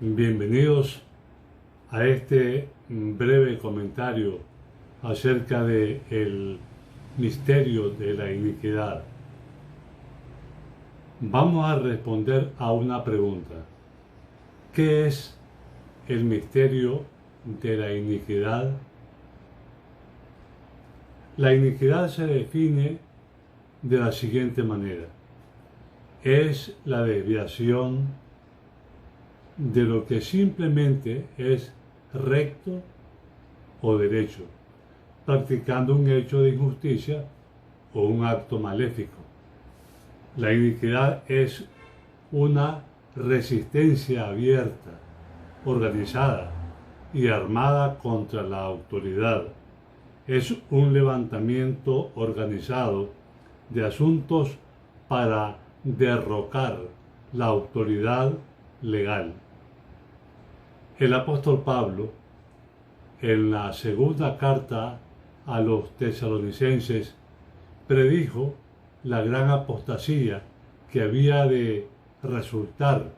Bienvenidos a este breve comentario acerca de el misterio de la iniquidad. Vamos a responder a una pregunta. ¿Qué es el misterio de la iniquidad? La iniquidad se define de la siguiente manera. Es la desviación de lo que simplemente es recto o derecho, practicando un hecho de injusticia o un acto maléfico. La iniquidad es una resistencia abierta, organizada y armada contra la autoridad. Es un levantamiento organizado de asuntos para derrocar la autoridad legal. El apóstol Pablo, en la segunda carta a los tesalonicenses, predijo la gran apostasía que había de resultar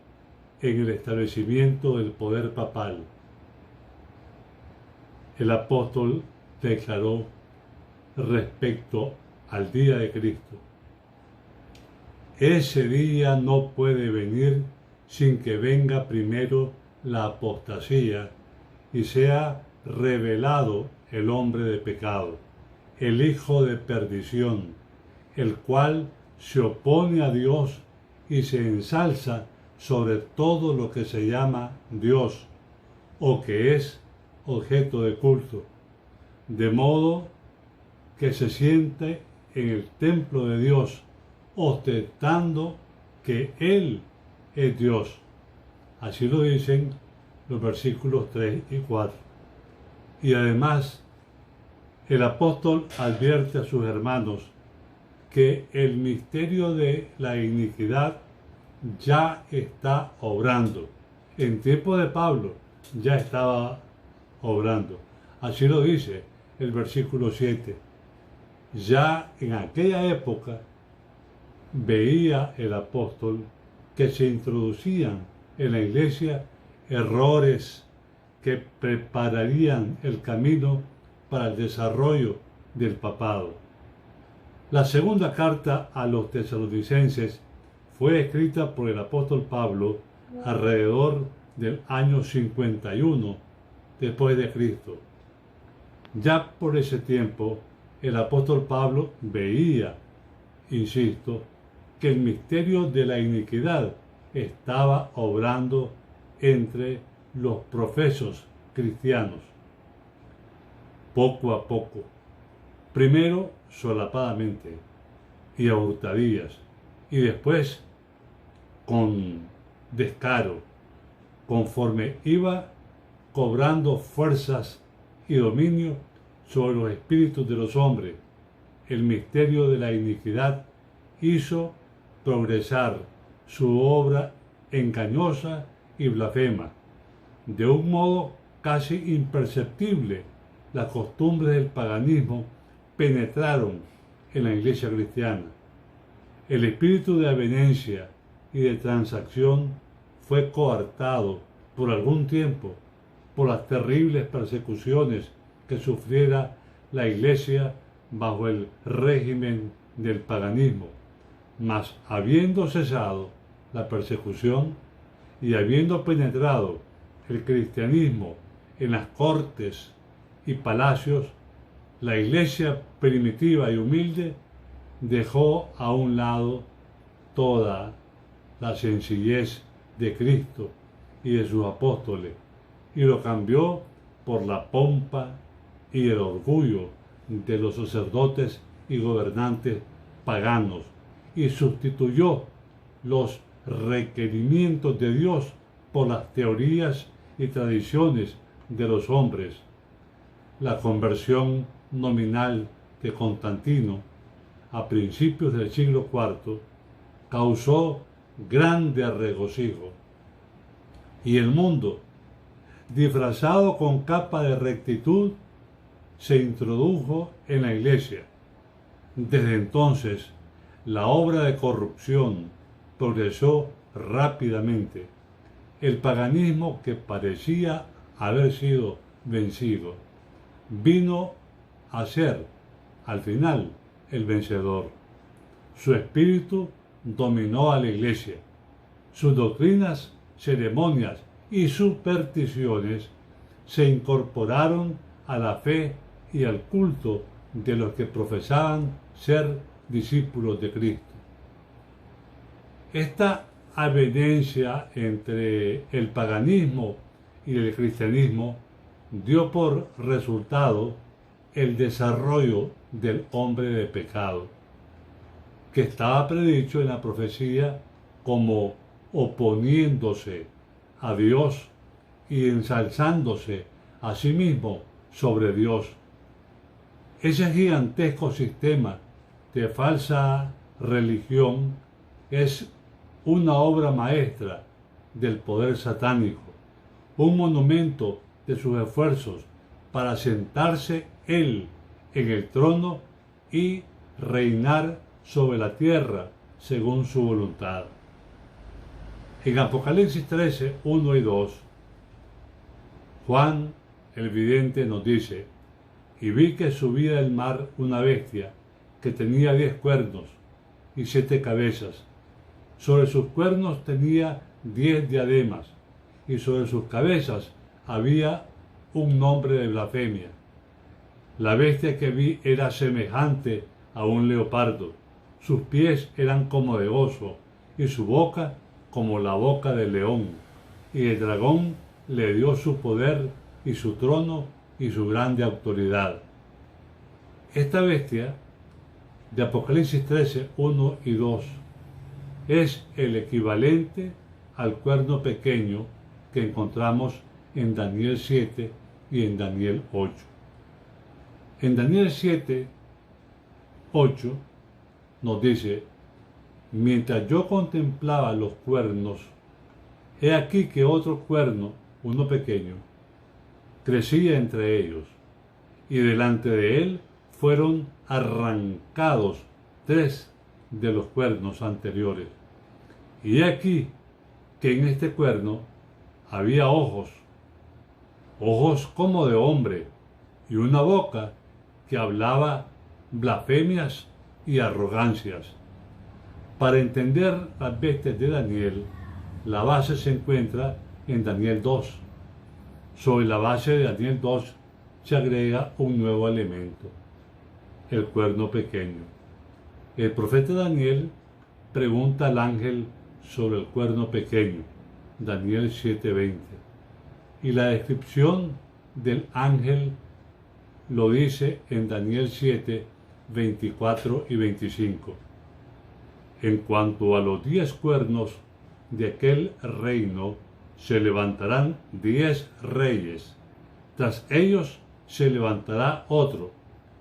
en el establecimiento del poder papal. El apóstol declaró respecto al día de Cristo: ese día no puede venir sin que venga primero la apostasía y sea revelado el hombre de pecado, el hijo de perdición, el cual se opone a Dios y se ensalza sobre todo lo que se llama Dios o que es objeto de culto, de modo que se siente en el templo de Dios, ostentando que Él es Dios. Así lo dicen los versículos 3 y 4. Y además, el apóstol advierte a sus hermanos que el misterio de la iniquidad ya está obrando. En tiempo de Pablo ya estaba obrando. Así lo dice el versículo 7. Ya en aquella época veía el apóstol que se introducían en la iglesia errores que prepararían el camino para el desarrollo del papado. La segunda carta a los tesalonicenses fue escrita por el apóstol Pablo alrededor del año 51 después de Cristo. Ya por ese tiempo el apóstol Pablo veía, insisto, que el misterio de la iniquidad estaba obrando entre los profesos cristianos. Poco a poco, primero solapadamente y a hurtadillas, y después con descaro, conforme iba cobrando fuerzas y dominio sobre los espíritus de los hombres, el misterio de la iniquidad hizo progresar su obra engañosa y blasfema. De un modo casi imperceptible, las costumbres del paganismo penetraron en la iglesia cristiana. El espíritu de avenencia y de transacción fue coartado por algún tiempo por las terribles persecuciones que sufriera la iglesia bajo el régimen del paganismo. Mas habiendo cesado la persecución y habiendo penetrado el cristianismo en las cortes y palacios, la iglesia primitiva y humilde dejó a un lado toda la sencillez de Cristo y de sus apóstoles y lo cambió por la pompa y el orgullo de los sacerdotes y gobernantes paganos, y sustituyó los requerimientos de Dios por las teorías y tradiciones de los hombres. La conversión nominal de Constantino a principios del siglo IV causó grande regocijo, y el mundo, disfrazado con capa de rectitud, se introdujo en la iglesia. Desde entonces, la obra de corrupción progresó rápidamente. el paganismo que parecía haber sido vencido vino a ser, al final, el vencedor. Su espíritu dominó a la Iglesia. Sus doctrinas, ceremonias y supersticiones se incorporaron a la fe y al culto de los que profesaban ser discípulos de Cristo. Esta avenencia entre el paganismo y el cristianismo dio por resultado el desarrollo del hombre de pecado, que estaba predicho en la profecía como oponiéndose a Dios y ensalzándose a sí mismo sobre Dios. Ese gigantesco sistema de falsa religión es una obra maestra del poder satánico, un monumento de sus esfuerzos para sentarse él en el trono y reinar sobre la tierra según su voluntad. En Apocalipsis 13, 1 y 2, Juan el vidente nos dice: y vi que subía del mar una bestia que tenía 10 cuernos y 7 cabezas. Sobre sus cuernos tenía 10 diademas, y sobre sus cabezas había un nombre de blasfemia. La bestia que vi era semejante a un leopardo. Sus pies eran como de oso, y su boca como la boca del león. Y el dragón le dio su poder y su trono y su grande autoridad. Esta bestia de Apocalipsis 13, 1 y 2 es el equivalente al cuerno pequeño que encontramos en Daniel 7 y en Daniel 8. En Daniel 7, 8 nos dice: mientras yo contemplaba los cuernos, he aquí que otro cuerno, uno pequeño, crecía entre ellos, y delante de él fueron arrancados 3 de los cuernos anteriores. Y he aquí que en este cuerno había ojos como de hombre, y una boca que hablaba blasfemias y arrogancias. Para entender las bestias de Daniel, la base se encuentra en Daniel 2. Sobre la base de Daniel 2 se agrega un nuevo elemento: el cuerno pequeño. El profeta Daniel pregunta al ángel sobre el cuerno pequeño, Daniel 7:20, y la descripción del ángel lo dice en Daniel 7, 24 y 25. En cuanto a los 10 cuernos de aquel reino, se levantarán 10 reyes. Tras ellos se levantará otro,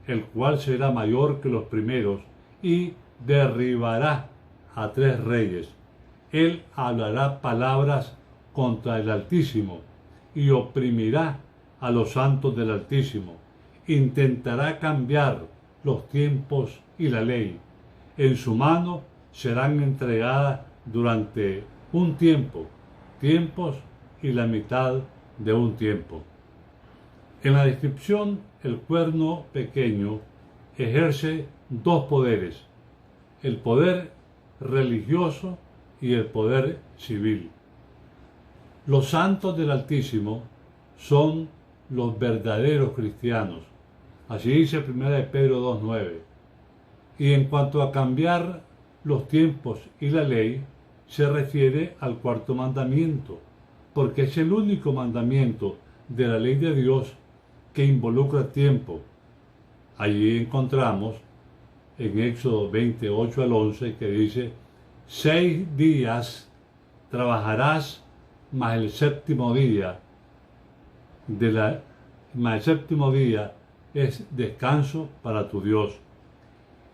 el cual será mayor que los primeros, y derribará a 3 reyes. Él hablará palabras contra el Altísimo y oprimirá a los santos del Altísimo. Intentará cambiar los tiempos y la ley. En su mano serán entregadas durante un tiempo, tiempos y la mitad de un tiempo. En la descripción, el cuerno pequeño ejerce 2 poderes: el poder religioso y el poder civil. Los santos del Altísimo son los verdaderos cristianos. Así dice 1 Pedro 2:9. Y en cuanto a cambiar los tiempos y la ley, se refiere al 4º mandamiento, porque es el único mandamiento de la ley de Dios que involucra tiempo. Allí encontramos en Éxodo 28 al 11 que dice: 6 días trabajarás, mas el séptimo día es descanso para tu Dios.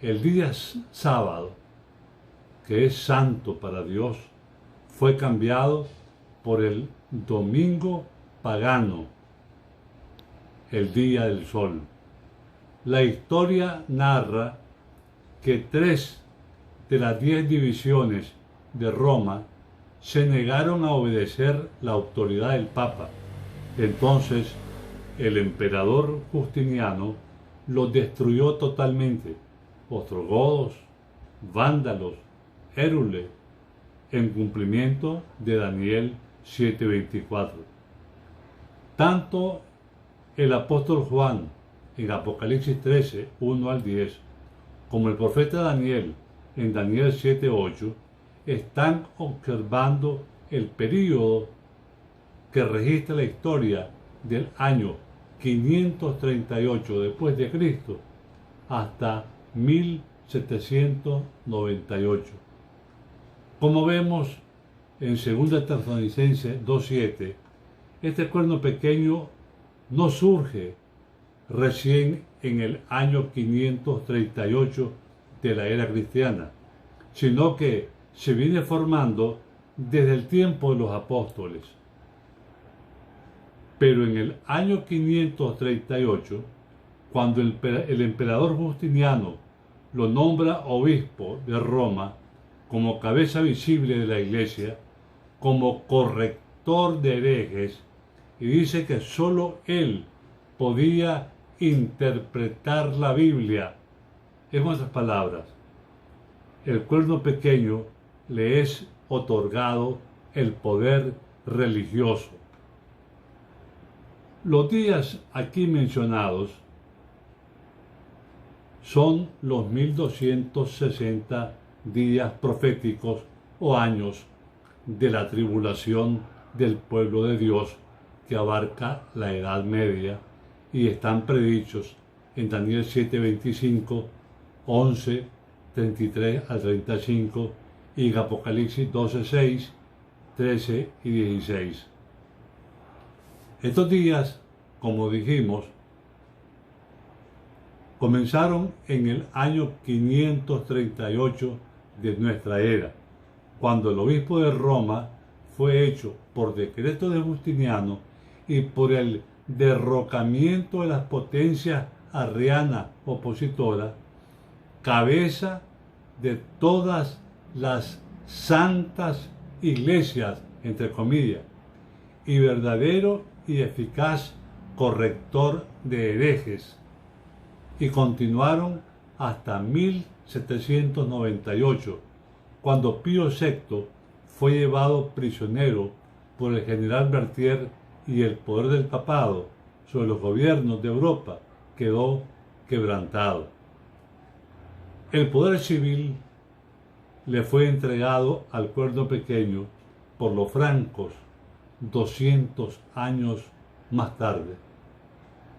El día sábado, que es santo para Dios, fue cambiado por el domingo pagano, el día del sol. La historia narra que 3 de las 10 divisiones de Roma se negaron a obedecer la autoridad del Papa. Entonces, el emperador Justiniano los destruyó totalmente. Ostrogodos, vándalos, érules, en cumplimiento de Daniel 7:24. Tanto el apóstol Juan en Apocalipsis 13, 1 al 10, como el profeta Daniel en Daniel 7:8, están observando el período que registra la historia del año 538 después de Cristo hasta 1798. Como vemos en 2 Tesalonicenses 2:7, este cuerno pequeño no surge recién en el año 538 de la era cristiana, sino que se viene formando desde el tiempo de los apóstoles. Pero en el año 538, cuando el emperador Justiniano lo nombra obispo de Roma, como cabeza visible de la iglesia, como corrector de herejes, y dice que sólo él podía interpretar la Biblia. En otras palabras, el cuerno pequeño le es otorgado el poder religioso. Los días aquí mencionados son los 1260 días proféticos o años de la tribulación del pueblo de Dios, que abarca la Edad Media, y están predichos en Daniel 7:25, 11, 33 al 35, y en Apocalipsis 12:6, 13 y 16. Estos días, como dijimos, comenzaron en el año 538 de nuestra era, cuando el obispo de Roma fue hecho por decreto de Justiniano y por el derrocamiento de las potencias arrianas opositoras, cabeza de todas las santas iglesias, entre comillas, y verdadero y eficaz corrector de herejes, y continuaron hasta 1798, cuando Pío VI fue llevado prisionero por el general Berthier y el poder del papado sobre los gobiernos de Europa quedó quebrantado. El poder civil le fue entregado al cuerno pequeño por los francos 200 años más tarde.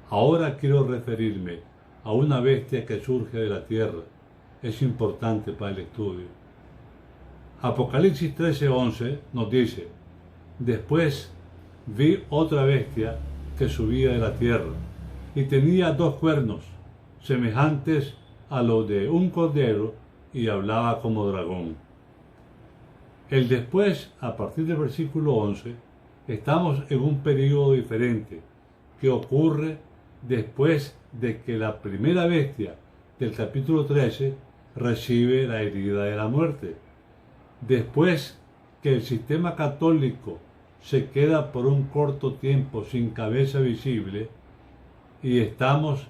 Ahora quiero referirme a una bestia que surge de la tierra. Es importante para el estudio. Apocalipsis 13:11 nos dice: después vi otra bestia que subía de la tierra y tenía 2 cuernos semejantes a los de un cordero y hablaba como dragón. El después, a partir del versículo 11, estamos en un periodo diferente que ocurre después de que la primera bestia del capítulo 13 recibe la herida de la muerte. Después que el sistema católico se queda por un corto tiempo sin cabeza visible, y estamos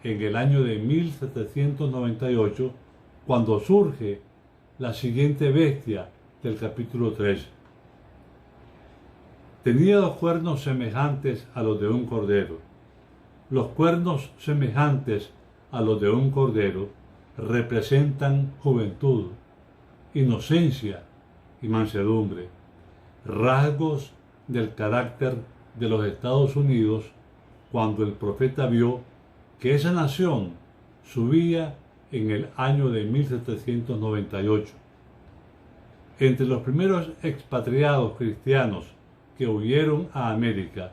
en el año de 1798, cuando surge la siguiente bestia del capítulo 13. Tenía 2 cuernos semejantes a los de un cordero. Los cuernos semejantes a los de un cordero representan juventud, inocencia y mansedumbre, rasgos del carácter de los Estados Unidos cuando el profeta vio que esa nación subía en el año de 1798. Entre los primeros expatriados cristianos que huyeron a América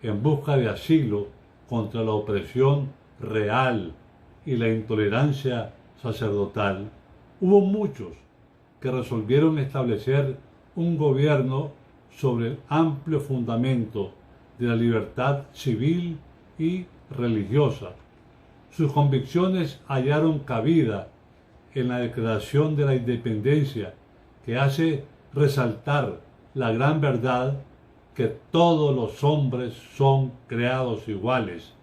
en busca de asilo contra la opresión real y la intolerancia sacerdotal, hubo muchos que resolvieron establecer un gobierno sobre el amplio fundamento de la libertad civil y religiosa. Sus convicciones hallaron cabida en la Declaración de la Independencia, que hace resaltar la gran verdad que todos los hombres son creados iguales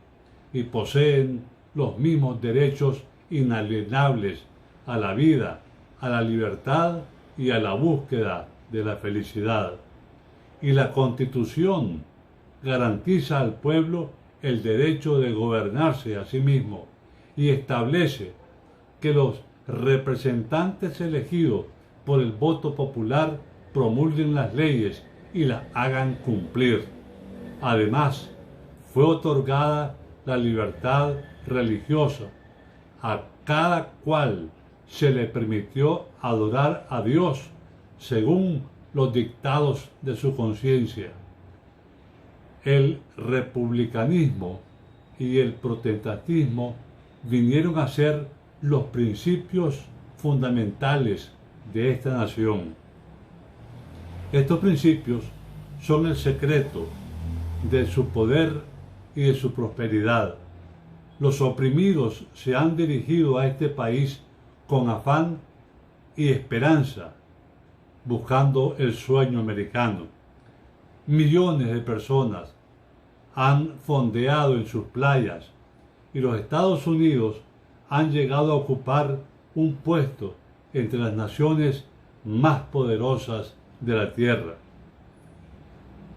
y poseen los mismos derechos inalienables a la vida, a la libertad y a la búsqueda de la felicidad. Y la Constitución garantiza al pueblo el derecho de gobernarse a sí mismo y establece que los representantes elegidos por el voto popular promulguen las leyes y las hagan cumplir. Además, fue otorgada la libertad religiosa. A cada cual se le permitió adorar a Dios según los dictados de su conciencia. El republicanismo y el protestantismo vinieron a ser los principios fundamentales de esta nación. Estos principios son el secreto de su poder y de su prosperidad. Los oprimidos se han dirigido a este país con afán y esperanza, buscando el sueño americano. Millones de personas han fondeado en sus playas y los Estados Unidos han llegado a ocupar un puesto entre las naciones más poderosas de la tierra.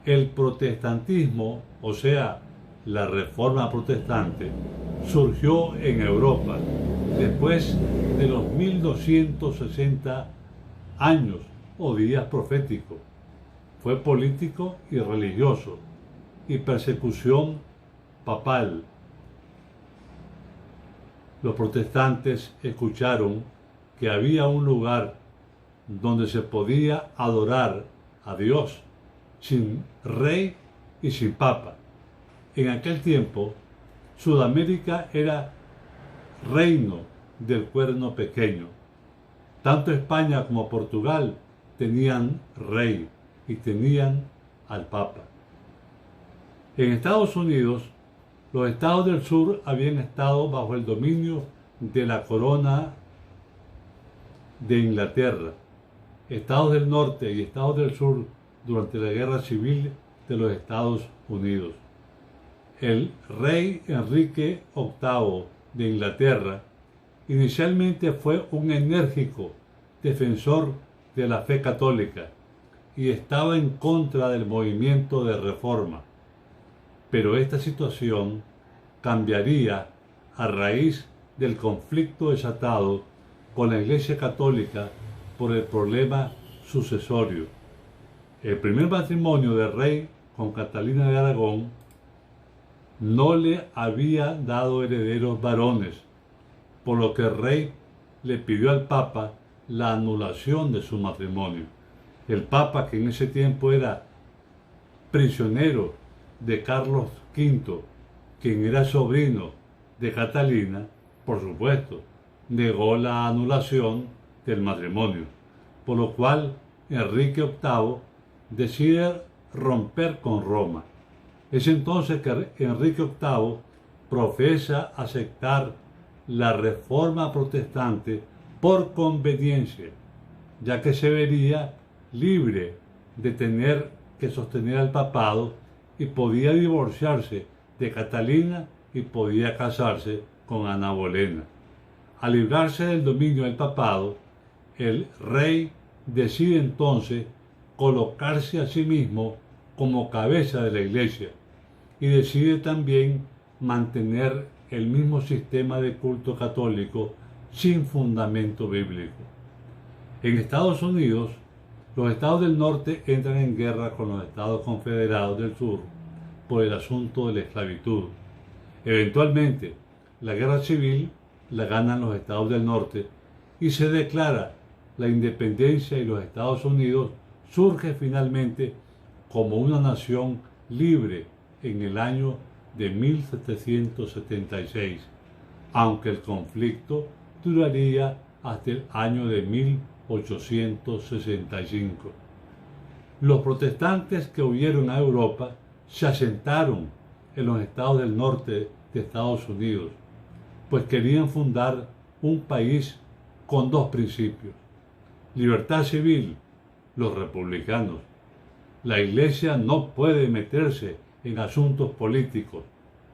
El protestantismo, o sea, la reforma protestante, surgió en Europa después de los 1260 años o días proféticos. Fue político y religioso y persecución papal. Los protestantes escucharon que había un lugar donde se podía adorar a Dios sin rey y sin papa. En aquel tiempo, Sudamérica era reino del Cuerno Pequeño. Tanto España como Portugal tenían rey y tenían al papa. En Estados Unidos, los estados del sur habían estado bajo el dominio de la corona de Inglaterra. Estados del norte y estados del sur durante la guerra civil de los Estados Unidos. El rey Enrique VIII de Inglaterra inicialmente fue un enérgico defensor de la fe católica y estaba en contra del movimiento de reforma. Pero esta situación cambiaría a raíz del conflicto desatado con la Iglesia Católica por el problema sucesorio. El primer matrimonio del rey con Catalina de Aragón no le había dado herederos varones, por lo que el rey le pidió al Papa la anulación de su matrimonio. El Papa, que en ese tiempo era prisionero de Carlos V, quien era sobrino de Catalina, por supuesto, negó la anulación del matrimonio, por lo cual Enrique VIII decide romper con Roma. Es entonces que Enrique VIII profesa aceptar la reforma protestante por conveniencia, ya que se vería libre de tener que sostener al papado y podía divorciarse de Catalina y podía casarse con Ana Bolena. Al librarse del dominio del papado, el rey decide entonces colocarse a sí mismo como cabeza de la iglesia y decide también mantener el mismo sistema de culto católico sin fundamento bíblico. En Estados Unidos, los estados del norte entran en guerra con los estados confederados del sur por el asunto de la esclavitud. Eventualmente, la guerra civil la ganan los estados del norte y se declara la independencia y los Estados Unidos surge finalmente como una nación libre en el año de 1776, aunque el conflicto duraría hasta el año de 1865. Los protestantes que huyeron a Europa se asentaron en los estados del norte de Estados Unidos, pues querían fundar un país con dos principios: libertad civil los republicanos. La Iglesia no puede meterse en asuntos políticos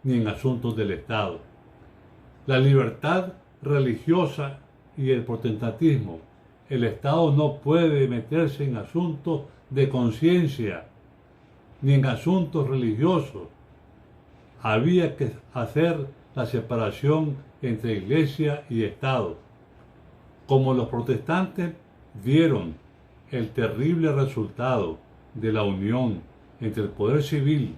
ni en asuntos del Estado. La libertad religiosa y el protestantismo. El Estado no puede meterse en asuntos de conciencia ni en asuntos religiosos. Había que hacer la separación entre Iglesia y Estado. Como los protestantes vieron el terrible resultado de la unión entre el poder civil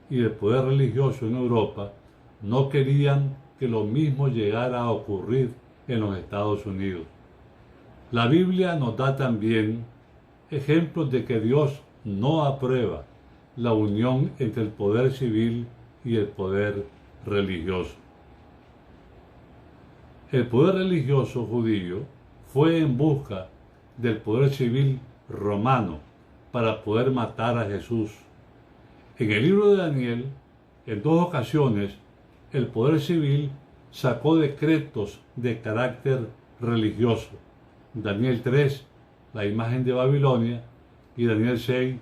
y el poder religioso en Europa, no querían que lo mismo llegara a ocurrir en los Estados Unidos. La Biblia nos da también ejemplos de que Dios no aprueba la unión entre el poder civil y el poder religioso. El poder religioso judío fue en busca del poder civil romano para poder matar a Jesús. En el libro de Daniel, en 2 ocasiones, el poder civil sacó decretos de carácter religioso. Daniel 3, la imagen de Babilonia, y Daniel 6,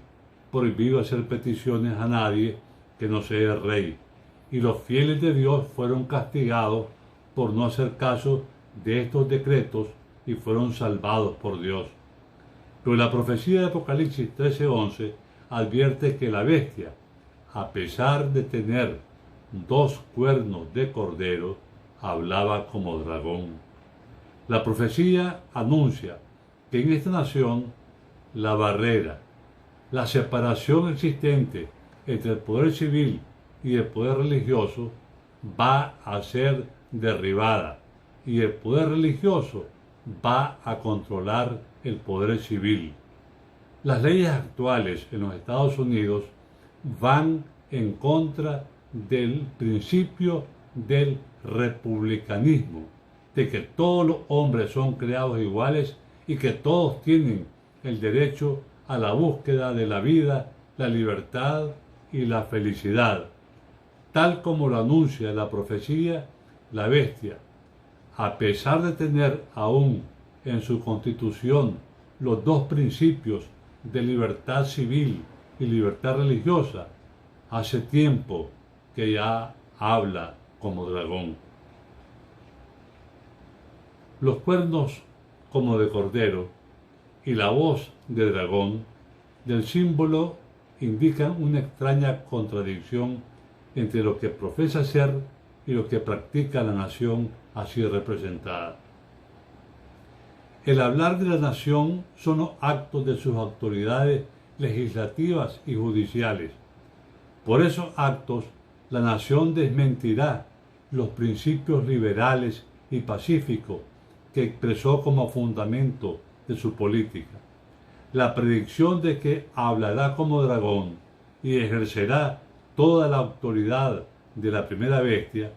prohibido hacer peticiones a nadie que no sea el rey. Y los fieles de Dios fueron castigados por no hacer caso de estos decretos y fueron salvados por Dios. Pero la profecía de Apocalipsis 13:11 advierte que la bestia, a pesar de tener 2 cuernos de cordero, hablaba como dragón. La profecía anuncia que en esta nación la barrera, la separación existente entre el poder civil y el poder religioso va a ser derribada y el poder religioso va a controlar el poder civil. Las leyes actuales en los Estados Unidos van en contra del principio del republicanismo, de que todos los hombres son creados iguales y que todos tienen el derecho a la búsqueda de la vida, la libertad y la felicidad. Tal como lo anuncia la profecía, la bestia, a pesar de tener aún en su constitución los 2 principios de libertad civil y libertad religiosa, hace tiempo que ya habla como dragón. Los cuernos como de cordero y la voz de dragón del símbolo indican una extraña contradicción entre lo que profesa ser y lo que practica la nación así representada. El hablar de la nación son los actos de sus autoridades legislativas y judiciales. Por esos actos, la nación desmentirá los principios liberales y pacíficos que expresó como fundamento de su política. La predicción de que hablará como dragón y ejercerá toda la autoridad de la primera bestia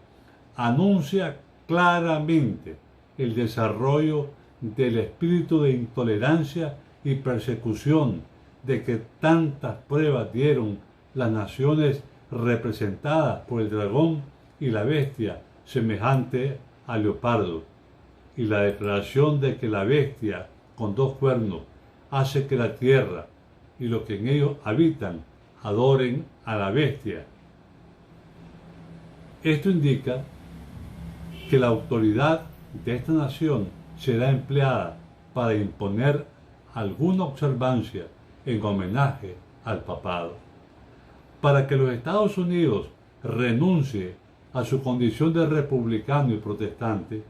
anuncia claramente el desarrollo del espíritu de intolerancia y persecución de que tantas pruebas dieron las naciones representadas por el dragón y la bestia semejante al leopardo, y la declaración de que la bestia con 2 cuernos hace que la tierra y los que en ellos habitan adoren a la bestia. Esto indica que la autoridad de esta nación será empleada para imponer alguna observancia en homenaje al papado. Para que los Estados Unidos renuncie a su condición de republicano y protestante,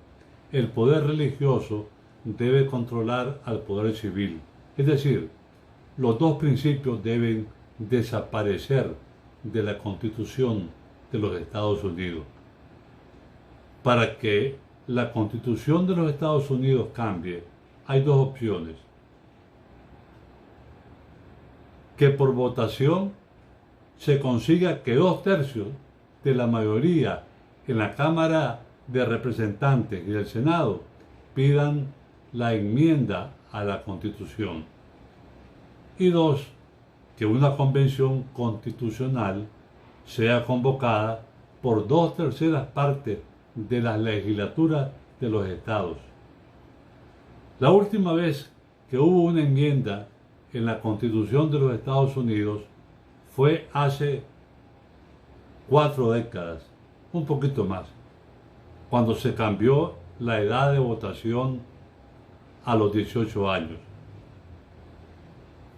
el poder religioso debe controlar al poder civil. Es decir, los 2 principios deben desaparecer de la Constitución de los Estados Unidos. Para que la Constitución de los Estados Unidos cambie, hay 2 opciones. Que por votación se consiga que 2/3 de la mayoría en la Cámara de Representantes y del Senado pidan la enmienda a la Constitución. Y 2, que una convención constitucional sea convocada por 2/3 partes de las legislaturas de los estados. La última vez que hubo una enmienda en la Constitución de los Estados Unidos fue hace 4 décadas, un poquito más, cuando se cambió la edad de votación a los 18 años.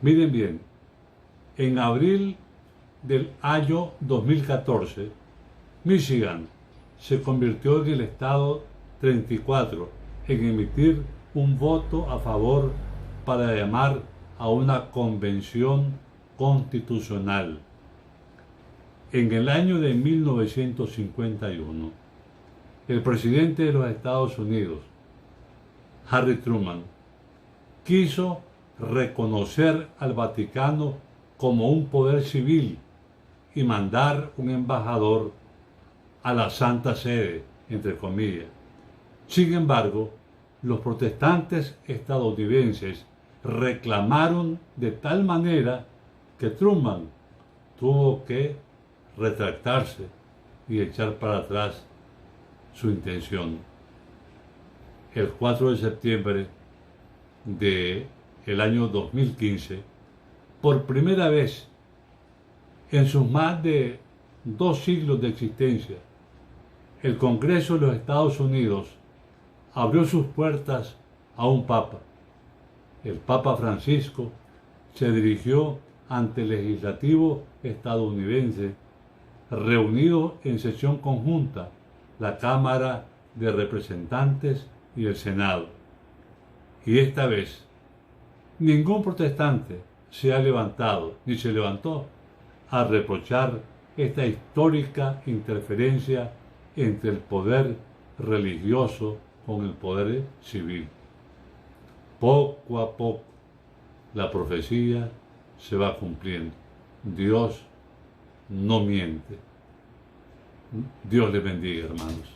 Miren bien, en abril del año 2014, Michigan se convirtió en el estado 34 en emitir un voto a favor para llamar a una convención constitucional. En el año de 1951, el presidente de los Estados Unidos, Harry Truman, quiso reconocer al Vaticano como un poder civil y mandar un embajador a la Santa Sede, entre comillas. Sin embargo, los protestantes estadounidenses reclamaron de tal manera que Truman tuvo que retractarse y echar para atrás su intención. El 4 de septiembre del año 2015, por primera vez en sus más de 2 siglos de existencia, el Congreso de los Estados Unidos abrió sus puertas a un papa. El Papa Francisco se dirigió ante el legislativo estadounidense, reunido en sesión conjunta la Cámara de Representantes y el Senado. Y esta vez, ningún protestante se ha levantado, ni se levantó, a reprochar esta histórica interferencia entre el poder religioso con el poder civil. Poco a poco la profecía se va cumpliendo. Dios no miente. Dios les bendiga, hermanos.